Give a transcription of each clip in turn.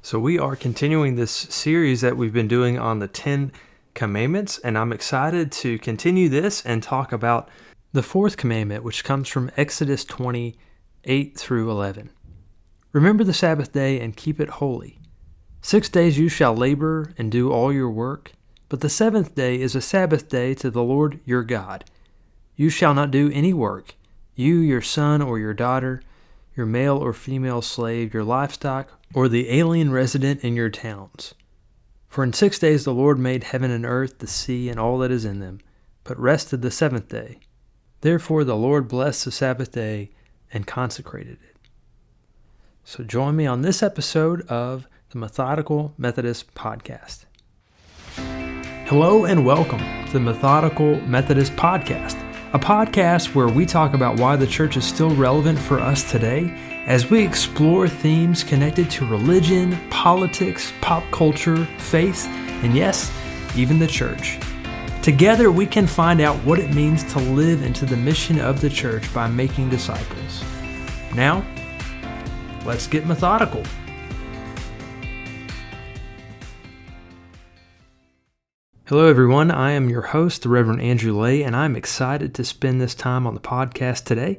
So we are continuing this series that we've been doing on the 10 Commandments, and I'm excited to continue this and talk about the fourth commandment, which comes from Exodus 20:8 through 11. Remember the Sabbath day and keep it holy. 6 days you shall labor and do all your work, but the seventh day is a Sabbath day to the Lord your God. You shall not do any work, you, your son or your daughter, your male or female slave, your livestock, or the alien resident in your towns. For in 6 days the Lord made heaven and earth, the sea, and all that is in them, but rested the seventh day. Therefore the Lord blessed the Sabbath day and consecrated it. So join me on this episode of the Methodical Methodist Podcast. Hello and welcome to the Methodical Methodist Podcast, a podcast where we talk about why the church is still relevant for us today as we explore themes connected to religion, politics, pop culture, faith, and yes, even the church. Together we can find out what it means to live into the mission of the church by making disciples. Now, let's get methodical. Hello everyone, I am your host, the Reverend Andrew Lay, and I'm excited to spend this time on the podcast today.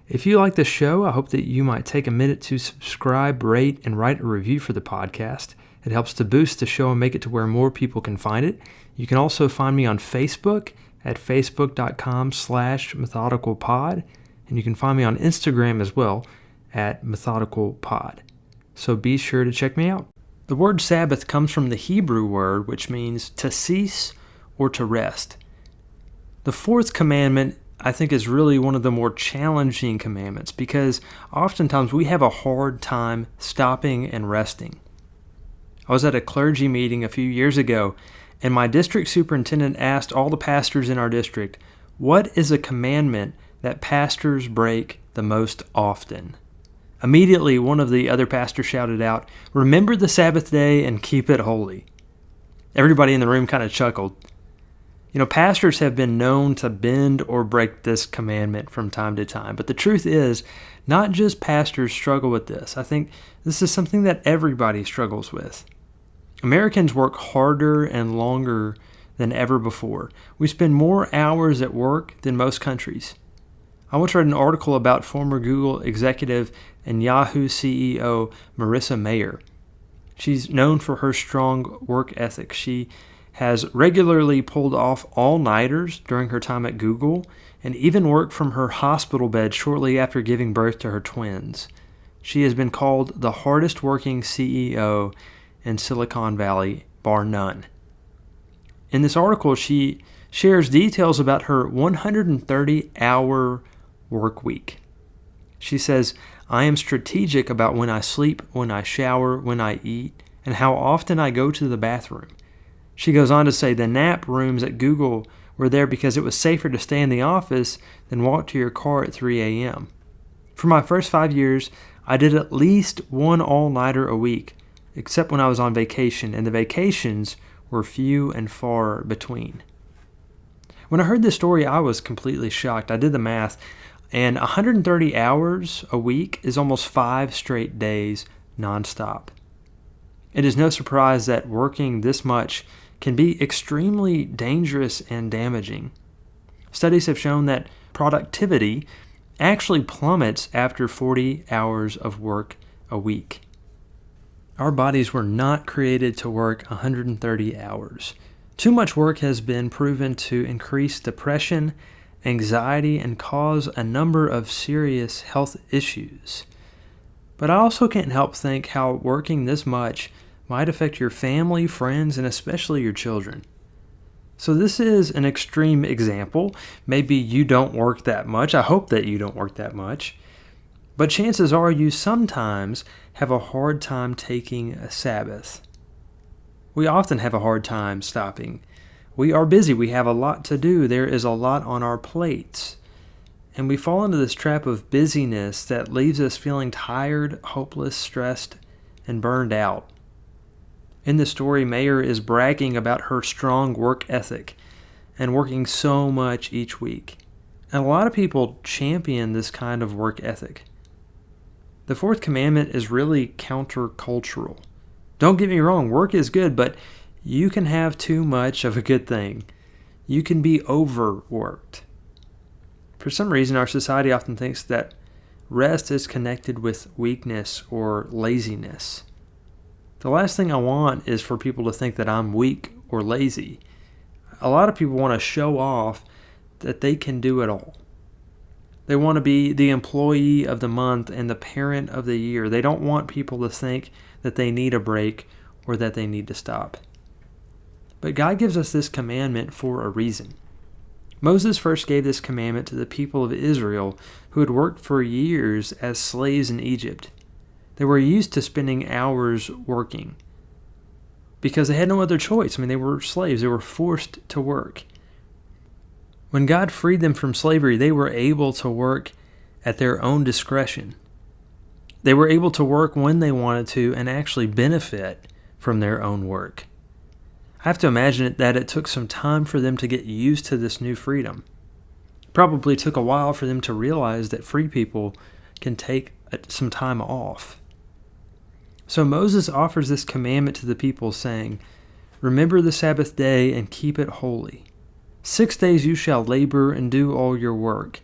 If you like this show, I hope that you might take a minute to subscribe, rate, and write a review for the podcast. It helps to boost the show and make it to where more people can find it. You can also find me on Facebook at facebook.com/methodicalpod, and you can find me on Instagram as well at methodicalpod. So be sure to check me out. The word Sabbath comes from the Hebrew word, which means to cease or to rest. The fourth commandment, I think, is really one of the more challenging commandments because oftentimes we have a hard time stopping and resting. I was at a clergy meeting a few years ago, and my district superintendent asked all the pastors in our district, "What is a commandment that pastors break the most often?" Immediately, one of the other pastors shouted out, "Remember the Sabbath day and keep it holy." Everybody in the room kind of chuckled. You know, pastors have been known to bend or break this commandment from time to time. But the truth is, not just pastors struggle with this. I think this is something that everybody struggles with. Americans work harder and longer than ever before. We spend more hours at work than most countries. I once read an article about former Google executive and Yahoo CEO Marissa Mayer. She's known for her strong work ethic. She has regularly pulled off all-nighters during her time at Google and even worked from her hospital bed shortly after giving birth to her twins. She has been called the hardest working CEO in Silicon Valley, bar none. In this article, she shares details about her 130-hour work week. She says, "I am strategic about when I sleep, when I shower, when I eat, and how often I go to the bathroom." She goes on to say the nap rooms at Google were there because it was safer to stay in the office than walk to your car at 3 a.m. For my first 5 years, I did at least one all-nighter a week, except when I was on vacation, and the vacations were few and far between. When I heard this story, I was completely shocked. I did the math, and 130 hours a week is almost 5 straight days nonstop. It is no surprise that working this much can be extremely dangerous and damaging. Studies have shown that productivity actually plummets after 40 hours of work a week. Our bodies were not created to work 130 hours. Too much work has been proven to increase depression, anxiety, and cause a number of serious health issues. But I also can't help think how working this much might affect your family, friends, and especially your children. So this is an extreme example. Maybe you don't work that much. I hope that you don't work that much. But chances are you sometimes have a hard time taking a Sabbath. We often have a hard time stopping. We are busy. We have a lot to do. There is a lot on our plates. And we fall into this trap of busyness that leaves us feeling tired, hopeless, stressed, and burned out. In the story, Mayer is bragging about her strong work ethic and working so much each week. And a lot of people champion this kind of work ethic. The fourth commandment is really countercultural. Don't get me wrong, work is good, but you can have too much of a good thing. You can be overworked. For some reason, our society often thinks that rest is connected with weakness or laziness. The last thing I want is for people to think that I'm weak or lazy. A lot of people want to show off that they can do it all. They want to be the employee of the month and the parent of the year. They don't want people to think that they need a break or that they need to stop. But God gives us this commandment for a reason. Moses first gave this commandment to the people of Israel who had worked for years as slaves in Egypt. They were used to spending hours working because they had no other choice. They were slaves. They were forced to work. When God freed them from slavery, they were able to work at their own discretion. They were able to work when they wanted to and actually benefit from their own work. I have to imagine that it took some time for them to get used to this new freedom. It probably took a while for them to realize that free people can take some time off. So Moses offers this commandment to the people, saying, "Remember the Sabbath day and keep it holy. 6 days you shall labor and do all your work,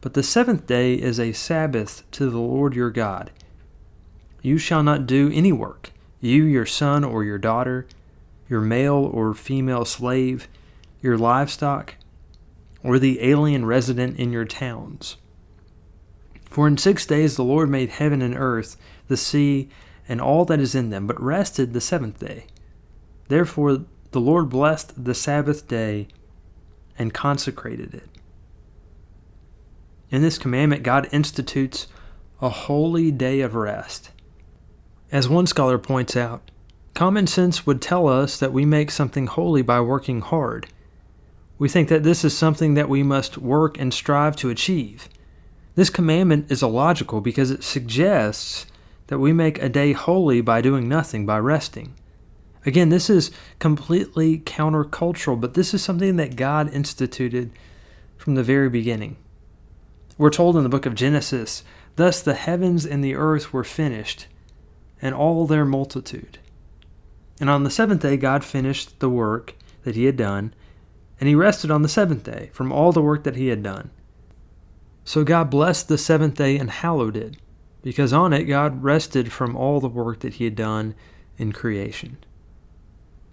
but the seventh day is a Sabbath to the Lord your God. You shall not do any work, you, your son or your daughter, your male or female slave, your livestock, or the alien resident in your towns. For in 6 days the Lord made heaven and earth, the sea, and all that is in them, but rested the seventh day. Therefore the Lord blessed the Sabbath day and consecrated it." In this commandment, God institutes a holy day of rest. As one scholar points out, common sense would tell us that we make something holy by working hard. We think that this is something that we must work and strive to achieve. This commandment is illogical because it suggests that we make a day holy by doing nothing, by resting. Again, this is completely countercultural, but this is something that God instituted from the very beginning. We're told in the book of Genesis, "Thus the heavens and the earth were finished, and all their multitude." And on the seventh day, God finished the work that he had done, and he rested on the seventh day from all the work that he had done. So God blessed the seventh day and hallowed it, because on it God rested from all the work that he had done in creation.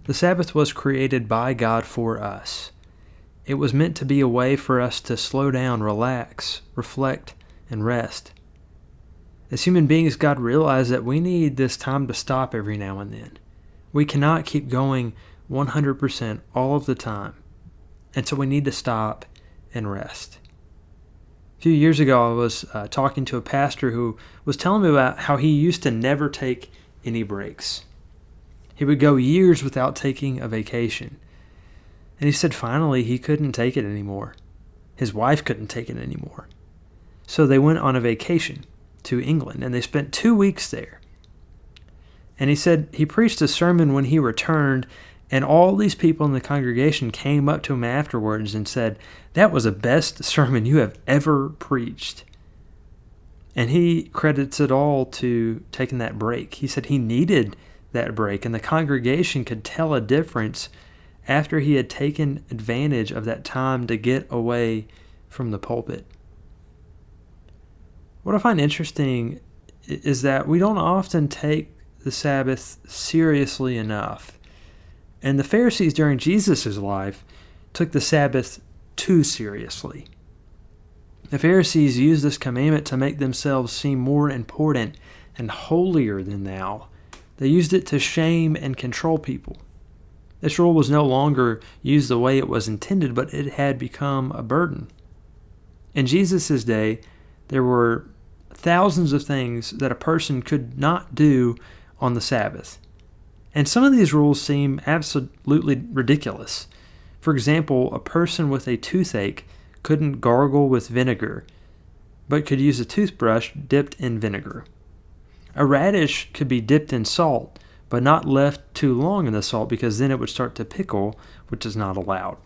The Sabbath was created by God for us. It was meant to be a way for us to slow down, relax, reflect, and rest. As human beings, God realized that we need this time to stop every now and then. We cannot keep going 100% all of the time, and so we need to stop and rest. A few years ago, I was talking to a pastor who was telling me about how he used to never take any breaks. He would go years without taking a vacation. And he said finally he couldn't take it anymore. His wife couldn't take it anymore. So they went on a vacation to England, and they spent 2 weeks there. And he said he preached a sermon when he returned, and all these people in the congregation came up to him afterwards and said, "That was the best sermon you have ever preached." And he credits it all to taking that break. He said he needed that break, and the congregation could tell a difference after he had taken advantage of that time to get away from the pulpit. What I find interesting is that we don't often take the Sabbath seriously enough. And the Pharisees during Jesus' life took the Sabbath too seriously. The Pharisees used this commandment to make themselves seem more important and holier than thou. They used it to shame and control people. This rule was no longer used the way it was intended, but it had become a burden. In Jesus' day, there were thousands of things that a person could not do on the Sabbath. And some of these rules seem absolutely ridiculous. For example, a person with a toothache couldn't gargle with vinegar, but could use a toothbrush dipped in vinegar. A radish could be dipped in salt, but not left too long in the salt because then it would start to pickle, which is not allowed.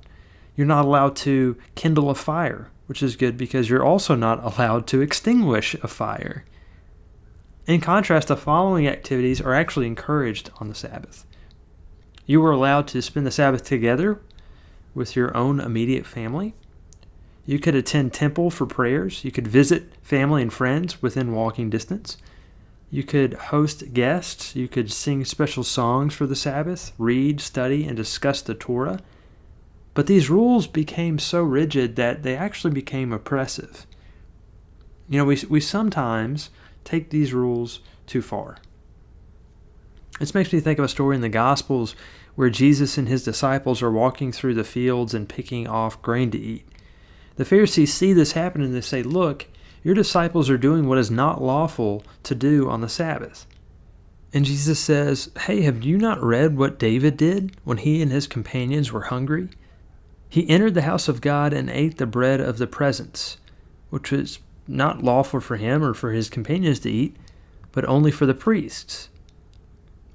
You're not allowed to kindle a fire, which is good because you're also not allowed to extinguish a fire. In contrast, the following activities are actually encouraged on the Sabbath. You were allowed to spend the Sabbath together with your own immediate family. You could attend temple for prayers. You could visit family and friends within walking distance. You could host guests. You could sing special songs for the Sabbath, read, study, and discuss the Torah. But these rules became so rigid that they actually became oppressive. We sometimes take these rules too far. This makes me think of a story in the Gospels where Jesus and his disciples are walking through the fields and picking off grain to eat. The Pharisees see this happen and they say, "Look, your disciples are doing what is not lawful to do on the Sabbath." And Jesus says, "Hey, have you not read what David did when he and his companions were hungry? He entered the house of God and ate the bread of the presence, which was not lawful for him or for his companions to eat, but only for the priests.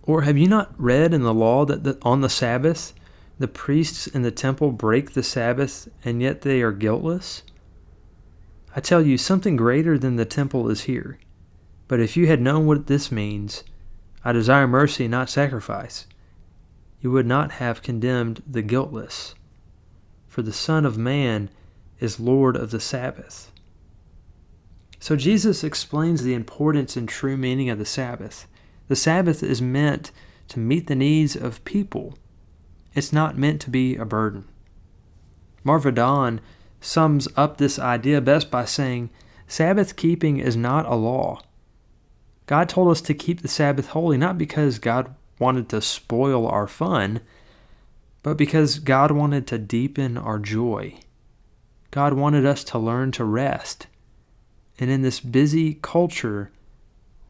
Or have you not read in the law that on the Sabbath the priests in the temple break the Sabbath, and yet they are guiltless? I tell you, something greater than the temple is here. But if you had known what this means, 'I desire mercy, not sacrifice,' you would not have condemned the guiltless. For the Son of Man is Lord of the Sabbath." So Jesus explains the importance and true meaning of the Sabbath. The Sabbath is meant to meet the needs of people. It's not meant to be a burden. Marvadon sums up this idea best by saying, "Sabbath keeping is not a law. God told us to keep the Sabbath holy not because God wanted to spoil our fun, but because God wanted to deepen our joy. God wanted us to learn to rest. And in this busy culture,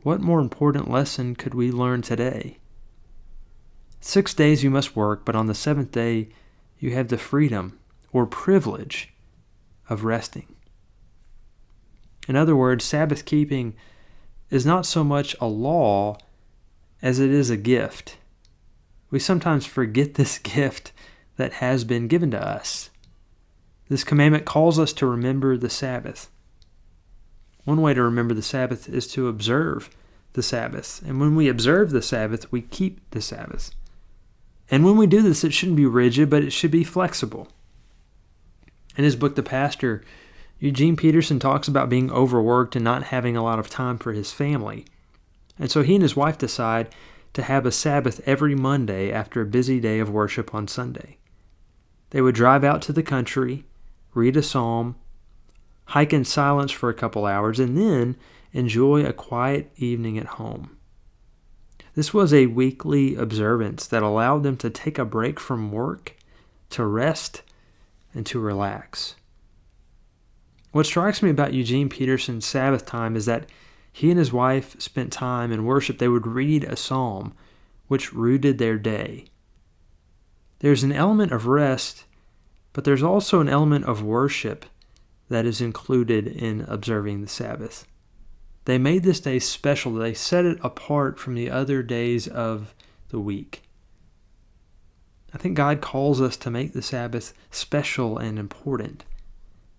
what more important lesson could we learn today? 6 days you must work, but on the seventh day you have the freedom or privilege of resting." In other words, Sabbath keeping is not so much a law as it is a gift. We sometimes forget this gift that has been given to us. This commandment calls us to remember the Sabbath. One way to remember the Sabbath is to observe the Sabbath. And when we observe the Sabbath, we keep the Sabbath. And when we do this, it shouldn't be rigid, but it should be flexible. In his book, The Pastor, Eugene Peterson talks about being overworked and not having a lot of time for his family. And so he and his wife decide to have a Sabbath every Monday after a busy day of worship on Sunday. They would drive out to the country, read a psalm, hike in silence for a couple hours, and then enjoy a quiet evening at home. This was a weekly observance that allowed them to take a break from work, to rest, and to relax. What strikes me about Eugene Peterson's Sabbath time is that he and his wife spent time in worship. They would read a psalm which rooted their day. There's an element of rest, but there's also an element of worship that is included in observing the Sabbath. They made this day special. They set it apart from the other days of the week. I think God calls us to make the Sabbath special and important.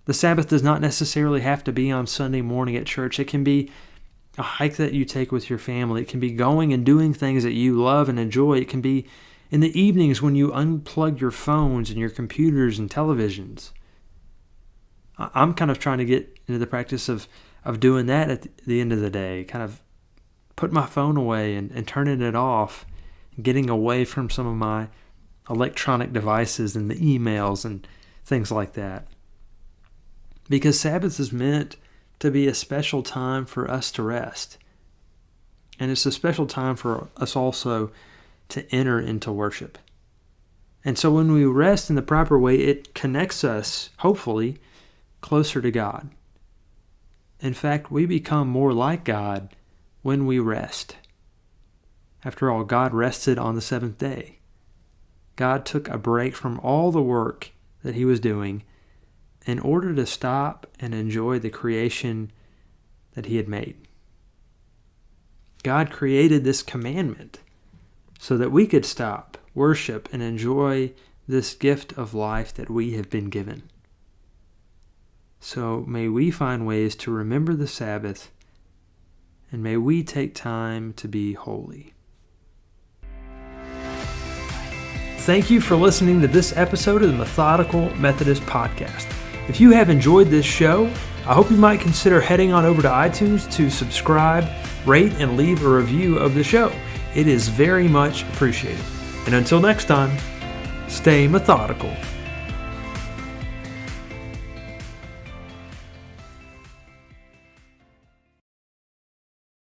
The Sabbath does not necessarily have to be on Sunday morning at church. It can be a hike that you take with your family. It can be going and doing things that you love and enjoy. It can be in the evenings when you unplug your phones and your computers and televisions. I'm kind of trying to get into the practice of doing that at the end of the day, kind of putting my phone away and turning it off, getting away from some of my electronic devices and the emails and things like that. Because Sabbath is meant to be a special time for us to rest. And it's a special time for us also to enter into worship. And so when we rest in the proper way, it connects us, hopefully, closer to God. In fact, we become more like God when we rest. After all, God rested on the seventh day. God took a break from all the work that he was doing in order to stop and enjoy the creation that he had made. God created this commandment so that we could stop, worship, and enjoy this gift of life that we have been given. So may we find ways to remember the Sabbath and may we take time to be holy. Thank you for listening to this episode of the Methodical Methodist Podcast. If you have enjoyed this show, I hope you might consider heading on over to iTunes to subscribe, rate, and leave a review of the show. It is very much appreciated. And until next time, stay methodical.